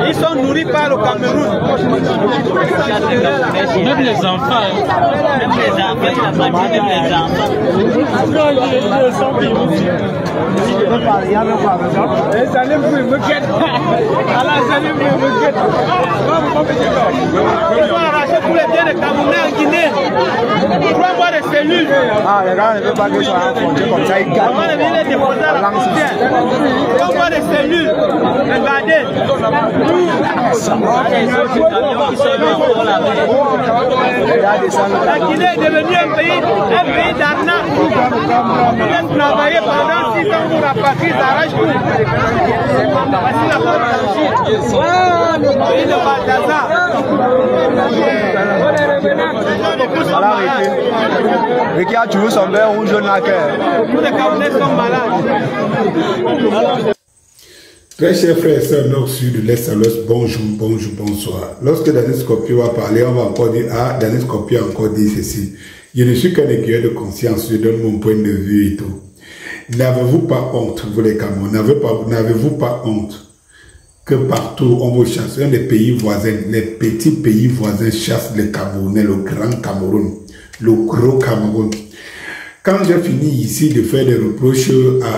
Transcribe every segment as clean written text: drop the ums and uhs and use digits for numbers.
Ils sont nourris par le Cameroun. Même les enfants. Même les enfants, il n'a pas dit même les enfants. Ils vont arracher tous les biens des Camerounais en Guinée. 3 mois de cellules. Ah, les gars ne veulent pas que ça soit comme ça. Ils gagnent. On va venir les déposer à la frontière. 3 mois de cellules. Regardez. La Guinée est devenue un pays d'arnaque. Ils viennent travailler pendant 6 ans pour la patrie, ils arrachent tout. Voici la patrie. Le pays de Balthazar. Voilà, et qui a toujours son verre rouge au naquet. Tous les Camerounais sont malades. Très chers frères et sœurs nord, sud, de l'est à l'ouest, bonjour, bonjour, bonsoir. Lorsque Daniel Scorpio va parler, on va encore dire, ah, Daniel Scorpio a encore dit ceci. Je ne suis qu'un écuyer de conscience, je donne mon point de vue et tout. N'avez-vous pas honte, vous les Camerounais, n'avez-vous pas honte que partout on vous chasse, un des pays voisins, les petits pays voisins chassent les Camerounais, le grand Cameroun, le gros Cameroun. Quand j'ai fini ici de faire des reproches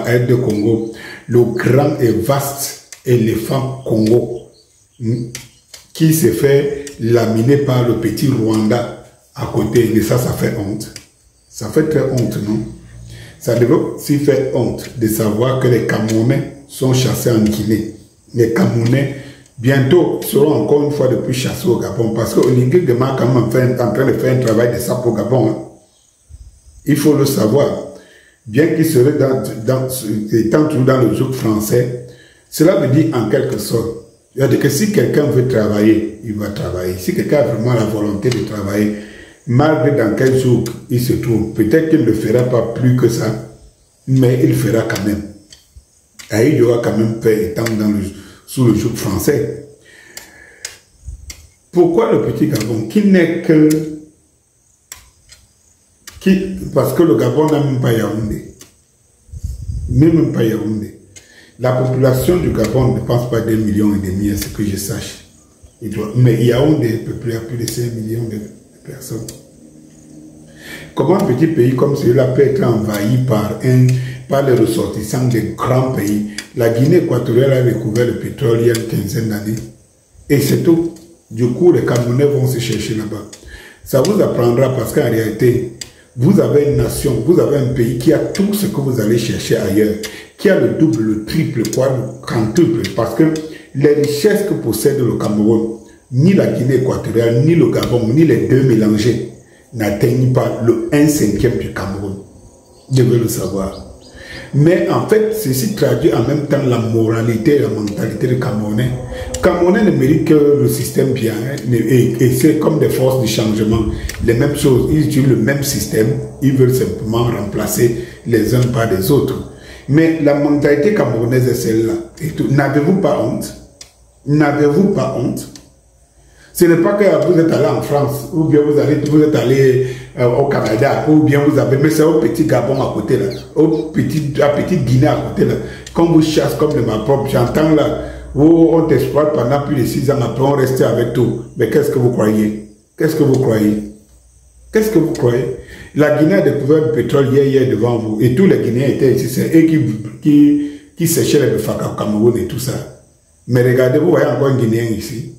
à Aide de Congo, le grand et vaste éléphant Congo, qui s'est fait laminer par le petit Rwanda à côté, et ça fait honte. Ça fait très honte, non? Ça devrait aussi faire honte de savoir que les Camerounais sont chassés en Guinée. Les Camerounais, bientôt, seront encore une fois de plus chassés au Gabon, parce que Olingue Gema quand même en train de faire un travail de ça pour Gabon. Hein. Il faut le savoir. Bien qu'il serait étant toujours dans le joug français, cela veut dire en quelque sorte que si quelqu'un veut travailler, il va travailler. Si quelqu'un a vraiment la volonté de travailler, malgré dans quel joug il se trouve, peut-être qu'il ne fera pas plus que ça, mais il fera quand même. Et il y aura quand même fait étant sous le joug français. Pourquoi le petit Gabon qui n'est que... parce que le Gabon n'a même pas Yaoundé. Même pas Yaoundé. La population du Gabon ne pense pas d'1,5 million à ce que je sache. Mais Yaoundé est peuplé à plus de 5 millions de personnes. Comment un petit pays comme celui-là peut être envahi par les ressortissants des grands pays? La Guinée équatoriale a découvert le pétrole il y a une quinzaine d'années. Et c'est tout. Du coup, les Camerounais vont se chercher là-bas. Ça vous apprendra parce qu'en réalité, vous avez une nation, vous avez un pays qui a tout ce que vous allez chercher ailleurs, qui a le double, le triple, le quintuple, parce que les richesses que possède le Cameroun, ni la Guinée équatoriale, ni le Gabon, ni les deux mélangés, n'atteignent pas le 1/5 du Cameroun. Vous devez le savoir. Mais en fait, ceci traduit en même temps la moralité et la mentalité des Camerounais. Les Camerounais ne méritent que le système bien, hein, et c'est comme des forces de changement. Les mêmes choses, ils utilisent le même système, ils veulent simplement remplacer les uns par les autres. Mais la mentalité camerounaise est celle-là. N'avez-vous pas honte? N'avez-vous pas honte? Ce n'est pas que vous êtes allé en France, ou bien vous êtes allé au Canada, ou bien vous avez, mais c'est au petit Gabon à côté là, la petite Guinée à côté là. Quand vous chassez comme de ma propre, j'entends là, où on t'exploite pendant plus de 6 ans, après on reste avec tout. Mais qu'est-ce que vous croyez? Qu'est-ce que vous croyez? Qu'est-ce que vous croyez? La Guinée a découvert le pétrole hier devant vous, et tous les Guinéens étaient ici, c'est eux qui séchaient les befaka au Cameroun et tout ça. Mais regardez, vous voyez encore un Guinéen ici.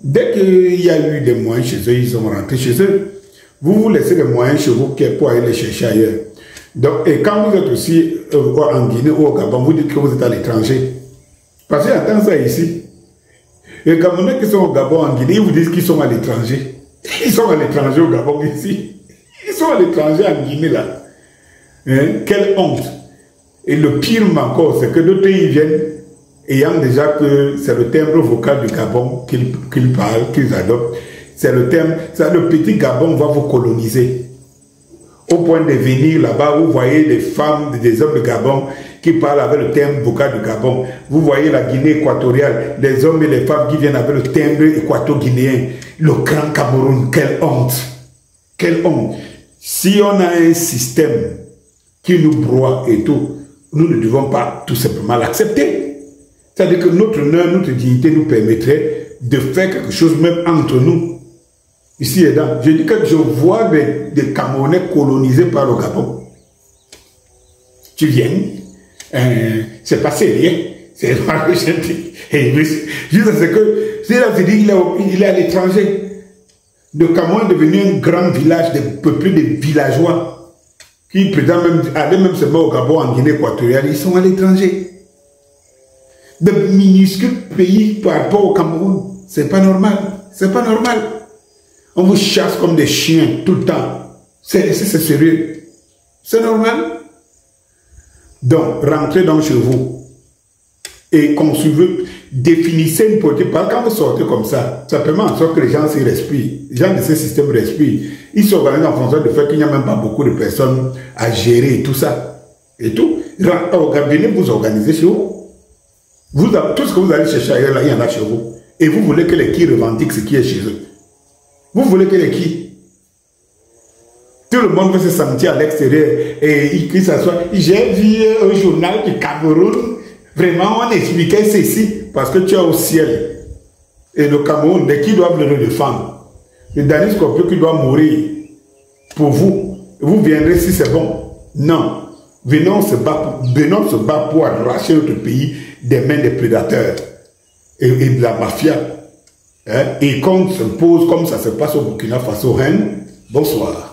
Dès qu'il y a eu des moyens chez eux, ils sont rentrés chez eux. Vous laissez les moyens chez vous pour aller les chercher ailleurs. Donc, et quand vous êtes aussi en Guinée ou au Gabon, vous dites que vous êtes à l'étranger. Parce que j'entends ça ici. Les Camerounais qui sont au Gabon, en Guinée, ils vous disent qu'ils sont à l'étranger. Ils sont à l'étranger au Gabon ici. Ils sont à l'étranger en Guinée là. Hein? Quelle honte. Et le pire encore, c'est que d'autres pays viennent ayant déjà que c'est le timbre vocal du Gabon qu'ils parlent, qu'ils adoptent. C'est le terme, le petit Gabon va vous coloniser. Au point de venir là-bas, vous voyez des femmes, des hommes de Gabon qui parlent avec le timbre vocal du Gabon. Vous voyez la Guinée équatoriale, les hommes et les femmes qui viennent avec le timbre équato-guinéen. Le grand Cameroun, quelle honte! Quelle honte! Si on a un système qui nous broie et tout, nous ne devons pas tout simplement l'accepter. C'est-à-dire que notre honneur, notre dignité nous permettrait de faire quelque chose même entre nous. Ici et là, je dis que je vois des Camerounais colonisés par le Gabon. Tu viens, c'est pas sérieux, c'est pas que je dis. Juste ce que, c'est là, je dis qu'il est à l'étranger. Le Cameroun est devenu un grand village peuplé de villageois qui prétendent même, allaient même se battre au Gabon, en Guinée équatoriale, ils sont à l'étranger. De minuscules pays par rapport au Cameroun, c'est pas normal, c'est pas normal. On vous chasse comme des chiens tout le temps. C'est sérieux. C'est normal. Donc, rentrez donc chez vous et construisez, définissez une politique. Parce que quand vous sortez comme ça permet en sorte que les gens s'y respirent. Les gens de ce système respirent. Ils s'organisent en fonction du fait qu'il n'y a même pas beaucoup de personnes à gérer tout ça. Et tout. Venez vous organiser chez vous. Tout ce que vous allez chercher ailleurs, là, il y en a chez vous. Et vous voulez que les qui revendiquent ce qui est chez eux. Vous voulez que les qui? Tout le monde veut se sentir à l'extérieur et qu'il s'assoit. J'ai vu un journal du Cameroun. Vraiment, on expliquait ceci. Parce que tu es au ciel. Et le Cameroun, de qui doivent le défendre? Le Danis Scorpio qui doit mourir pour vous. Vous viendrez si c'est bon. Non. Venons se battre pour arracher notre pays des mains des prédateurs et de la mafia. Hein? Et qu'on se pose comme ça se passe au Burkina Faso. Bonsoir.